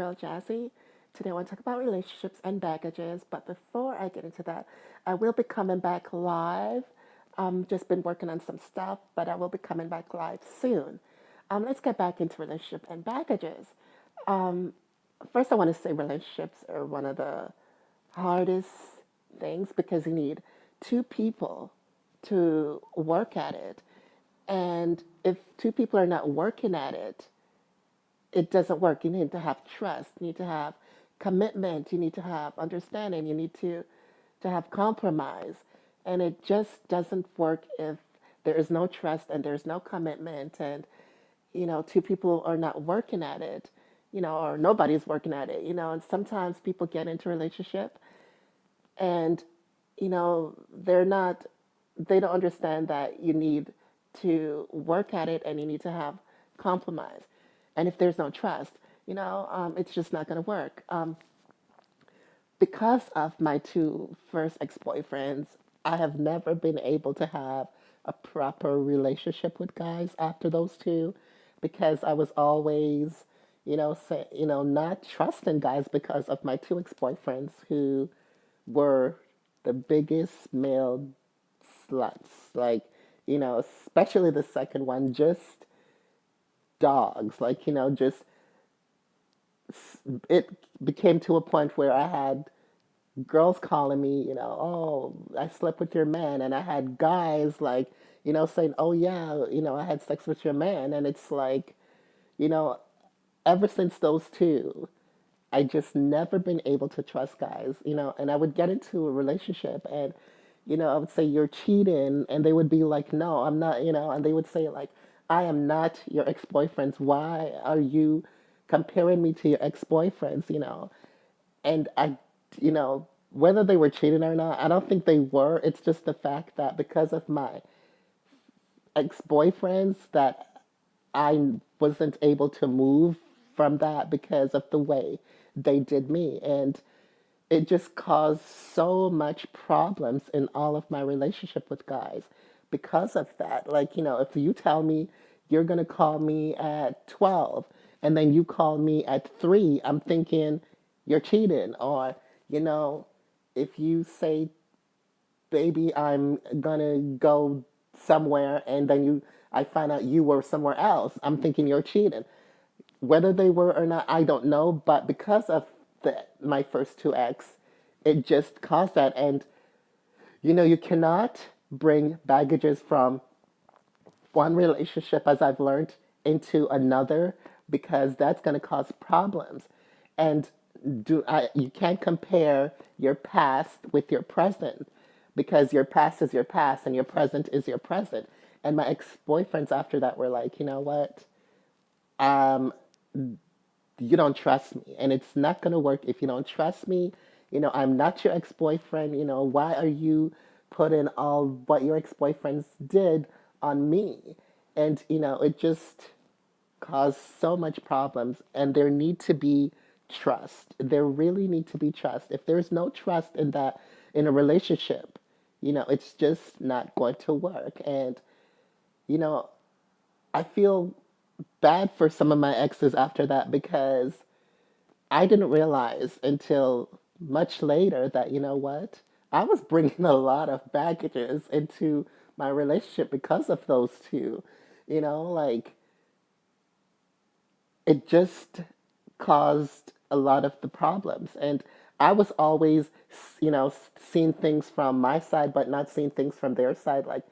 girl Jazzy. Today I want to talk about relationships and baggages, but before I get into that, I will be coming back live. Just been working on some stuff, but I will be coming back live soon. Let's get back into relationship and baggages. Um, First, I want to say relationships are one of the hardest things because you need two people to work at it. And if two people are not working at it, it doesn't work. You need to have trust. You need to have commitment. You need to have understanding. You need to have compromise. And it just doesn't work if there is no trust and there's no commitment and two people are not working at it, or nobody's working at it, and sometimes people get into a relationship and they don't understand that you need to work at it and you need to have compromise. And if there's no trust, it's just not going to work. Because of my two first ex-boyfriends, I have never been able to have a proper relationship with guys after those two because I was always, not trusting guys because of my two ex-boyfriends who were the biggest male sluts. Like, especially the second one, just dogs. Like, just it became to a point where I had girls calling me, oh, I slept with your man. And I had guys like, saying, oh, yeah, I had sex with your man. And it's like, you know, ever since those two, I just never been able to trust guys, and I would get into a relationship and, I would say, you're cheating. And they would be like, no, I'm not, and they would say, like, I am not your ex boyfriends. Why are you comparing me to your ex boyfriends, And whether they were cheating or not, I don't think they were. It's just the fact that because of my ex boyfriends, that I wasn't able to move from that because of the way they did me. And it just caused so much problems in all of my relationship with guys because of that. Like, if you tell me you're going to call me at 12 and then you call me at 3, I'm thinking you're cheating. Or, you know, if you say, baby, I'm going to go somewhere and then I find out you were somewhere else, I'm thinking you're cheating. Whether they were or not, I don't know. But because of my first two ex, it just caused that. And you cannot bring baggages from one relationship, as I've learned, into another because that's going to cause problems. And you can't compare your past with your present because your past is your past and your present is your present. And my ex boyfriends after that were like, you know what? Um, you don't trust me and it's not going to work if you don't trust me. I'm not your ex-boyfriend. Why are you putting all what your ex-boyfriends did on me? And it just caused so much problems. And there need to be trust. There really need to be trust. If there's no trust in that, in a relationship, it's just not going to work. And you know I feel bad for some of my exes after that because I didn't realize until much later that, what? I was bringing a lot of baggages into my relationship because of those two. Like it just caused a lot of the problems. And I was always, seeing things from my side, but not seeing things from their side. Like,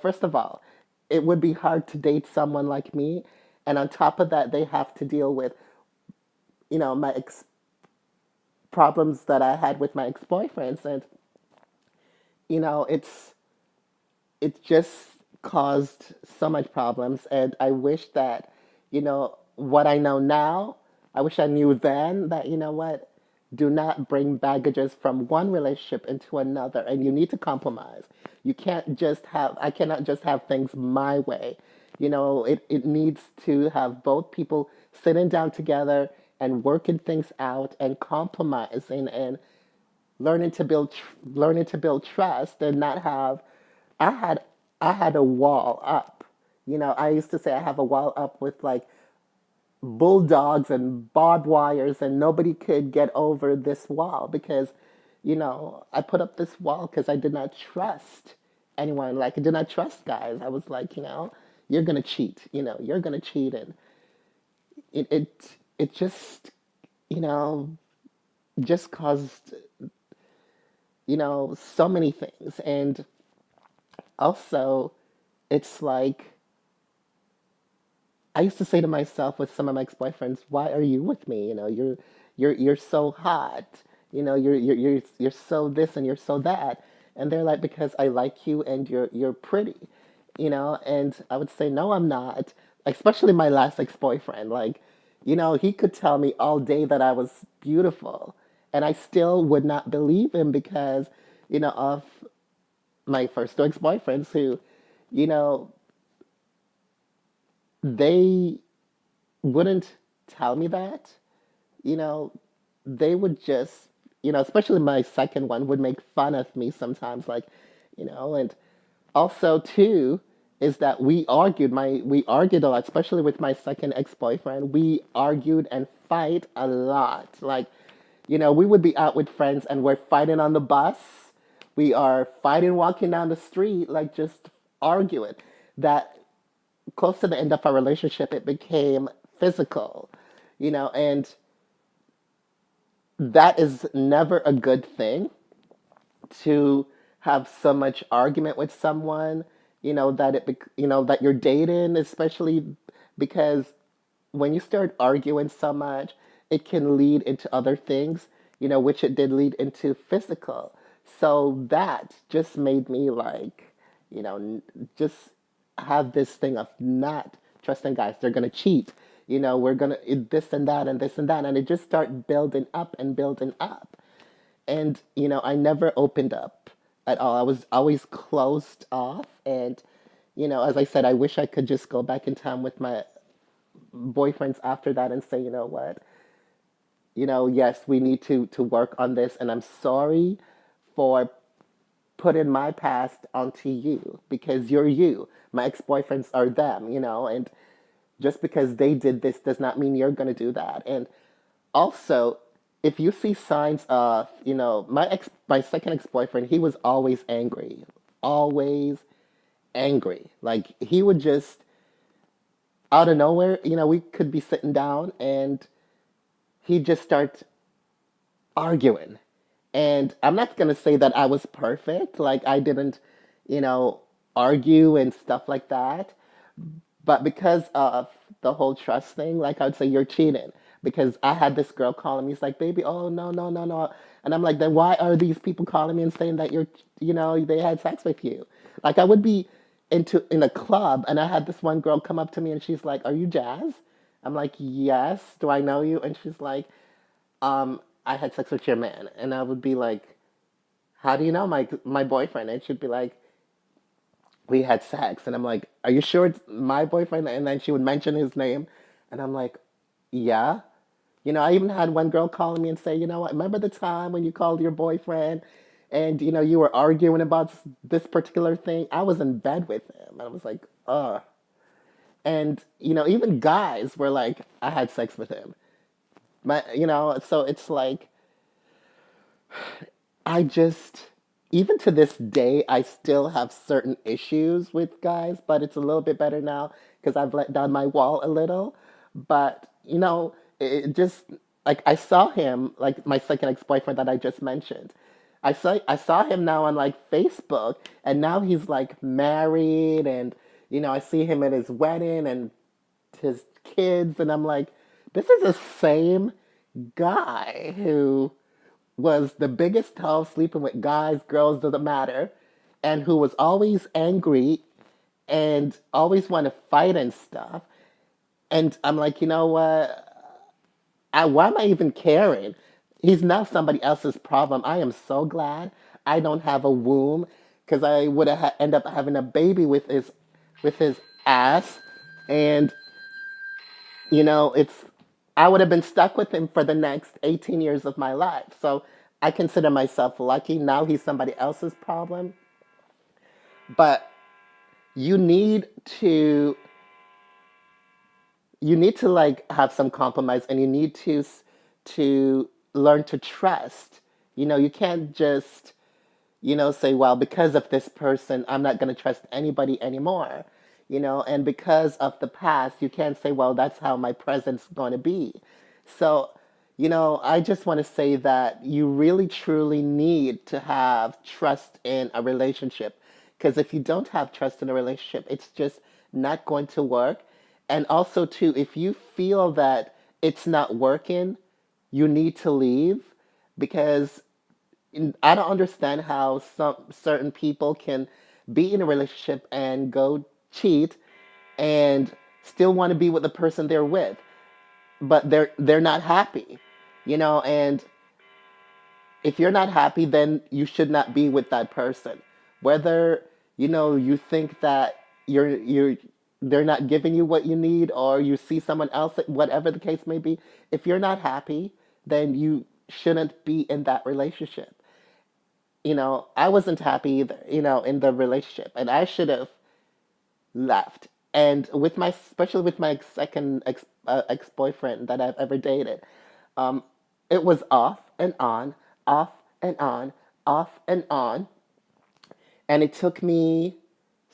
first of all, it would be hard to date someone like me. And on top of that, they have to deal with, my problems that I had with my ex boyfriends. And, you know, it's, it just caused so much problems. And I wish that, what I know now, I wish I knew then that, what, do not bring baggages from one relationship into another. And you need to compromise. I cannot just have things my way. It needs to have both people sitting down together and working things out and compromising and learning to build trust and not have I had I had a wall up. I used to say I have a wall up with like bulldogs and barbed wires, and nobody could get over this wall because, I put up this wall because I did not trust anyone. Like, I did not trust guys. I was like, you're gonna cheat. You're gonna cheat, and it you know, just caused, so many things. And also, it's like I used to say to myself with some of my ex-boyfriends, "Why are you with me? You're so hot. You're so this and you're so that." And they're like, "Because I like you and you're pretty." And I would say, "No, I'm not." Especially my last ex-boyfriend. Like, he could tell me all day that I was beautiful, and I still would not believe him because, of my first two ex-boyfriends who, you know, they wouldn't tell me that. You know, they would just, especially my second one would make fun of me sometimes, like, and also too is that we argued a lot, especially with my second ex-boyfriend. We argued and fight a lot. Like, we would be out with friends and we're fighting on the bus. We are fighting walking down the street, like just arguing. That close to the end of our relationship, it became physical, and that is never a good thing to have so much argument with someone, that you're dating, especially because when you start arguing so much, it can lead into other things, which it did lead into physical. So that just made me like, just have this thing of not trusting guys. They're gonna cheat. We're gonna this and that and this and that, and it just start building up and building up. And I never opened up at all. I was always closed off. And as I said, I wish I could just go back in time with my boyfriends after that and say, what, yes, we need to work on this, and I'm sorry for putting my past onto you because you're you. My ex-boyfriends are them, and just because they did this does not mean you're going to do that. And also, if you see signs of, my second ex-boyfriend, he was always angry. Like, he would just out of nowhere, we could be sitting down and he'd just start arguing. And I'm not going to say that I was perfect. Like, I didn't, you know, argue and stuff like that. But because of the whole trust thing, like, I would say you're cheating. Because I had this girl calling me, it's like, baby, oh, no, no, no, no. And I'm like, then why are these people calling me and saying that they had sex with you? Like, I would be in a club and I had this one girl come up to me and she's like, are you Jazz? I'm like, yes. Do I know you? And she's like, I had sex with your man. And I would be like, how do you know my boyfriend? And she'd be like, we had sex. And I'm like, are you sure it's my boyfriend? And then she would mention his name. And I'm like, yeah. I even had one girl calling me and say, you know what, remember the time when you called your boyfriend and, you were arguing about this particular thing? I was in bed with him. And I was like, ugh. And, even guys were like, I had sex with him. So it's like, I just, even to this day, I still have certain issues with guys, but it's a little bit better now because I've let down my wall a little. But, it just, like, I saw him, like my second ex-boyfriend that I just mentioned. I saw him now on like Facebook, and now he's like married, and, I see him at his wedding and his kids, and I'm like, this is the same guy who was the biggest hoe sleeping with guys, girls, doesn't matter, and who was always angry and always want to fight and stuff. And I'm like, you know what? Why am I even caring? He's now somebody else's problem. I am so glad I don't have a womb because I would have end up having a baby with his ass, and it's I would have been stuck with him for the next 18 years of my life. So I consider myself lucky. Now he's somebody else's problem. But you need to you need to like have some compromise, and you need to learn to trust. You can't just say, well, because of this person, I'm not going to trust anybody anymore. And because of the past, you can't say, well, that's how my present's going to be. So, I just want to say that you really truly need to have trust in a relationship. Because if you don't have trust in a relationship, it's just not going to work. And also, too, if you feel that it's not working, you need to leave, because I don't understand how some certain people can be in a relationship and go cheat and still want to be with the person they're with, but they're not happy, and if you're not happy, then you should not be with that person. Whether you think that you're they're not giving you what you need, or you see someone else, whatever the case may be, if you're not happy, then you shouldn't be in that relationship. I wasn't happy either, in the relationship, and I should have left. And especially with my second ex-boyfriend that I've ever dated, um, it was off and on, off and on, off and on, and it took me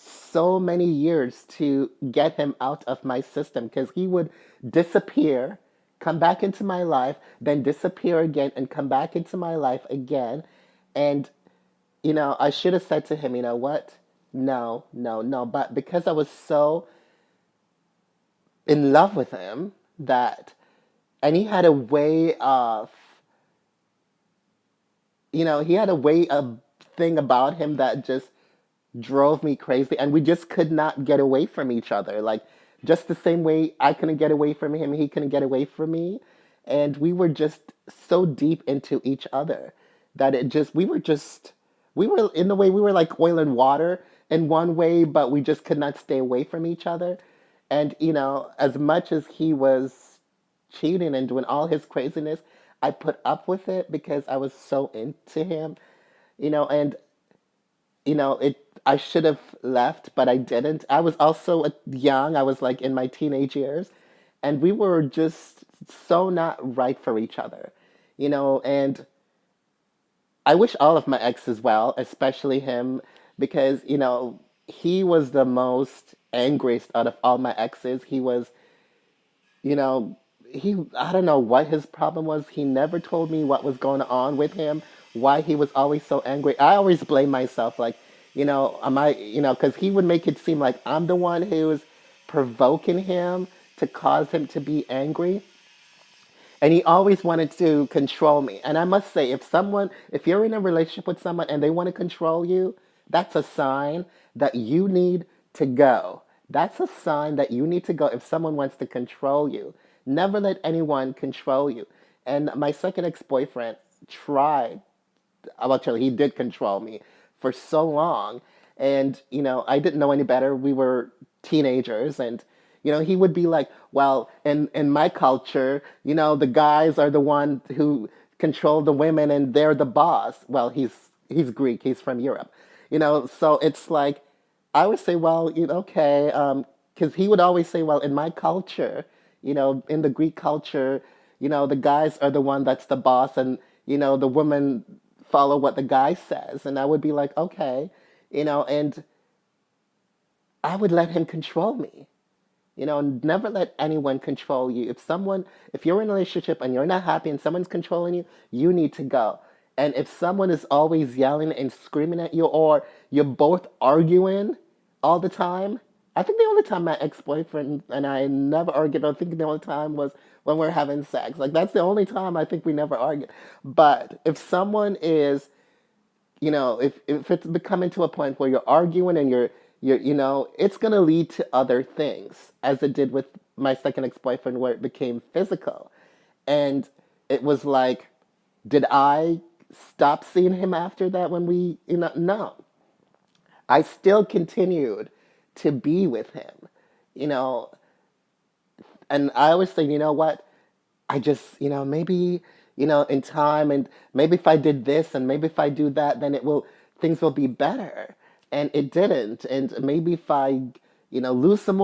so many years to get him out of my system, because he would disappear, come back into my life, then disappear again and come back into my life again. And I should have said to him, you know what? No, no, no. But because I was so in love with him, and he had a way of, he had a way of thing about him that just drove me crazy. And we just could not get away from each other. Like, just the same way I couldn't get away from him, he couldn't get away from me. And we were just so deep into each other that we were, in the way, we were like oil and water in one way, but we just could not stay away from each other. And, as much as he was cheating and doing all his craziness, I put up with it because I was so into him, and it I should have left, but I didn't. I was also young. I was like in my teenage years, and we were just so not right for each other, and I wish all of my exes well, especially him, because, he was the most angriest out of all my exes. He was, you know, I don't know what his problem was. He never told me what was going on with him, why he was always so angry. I always blame myself, like, am I, because he would make it seem like I'm the one who was provoking him to cause him to be angry. And he always wanted to control me. And I must say, if you're in a relationship with someone and they want to control you, that's a sign that you need to go. That's a sign that you need to go if someone wants to control you. Never let anyone control you. And my second ex-boyfriend tried, actually, he did control me for so long. And, I didn't know any better. We were teenagers, and, he would be like, well, in my culture, the guys are the one who control the women and they're the boss. Well, he's Greek, he's from Europe. So it's like, I would say, well, okay, because he would always say, well, in my culture, in the Greek culture, the guys are the one that's the boss, and the women follow what the guy says. And I would be like, okay, and I would let him control me. Never let anyone control you. If you're in a relationship and you're not happy and someone's controlling you, you need to go. And if someone is always yelling and screaming at you, or you're both arguing all the time, I think the only time my ex-boyfriend and I never argued, I think the only time was when we are having sex. Like, that's the only time I think we never argued. But if someone is, if it's becoming to a point where you're arguing and it's going to lead to other things, as it did with my second ex-boyfriend, where it became physical. And it was like, did I stop seeing him after that when no. I still continued to be with him, you know, and I always say, you know what? I just, maybe, in time, and maybe if I did this and maybe if I do that, then things will be better. And it didn't. And maybe if I, lose some more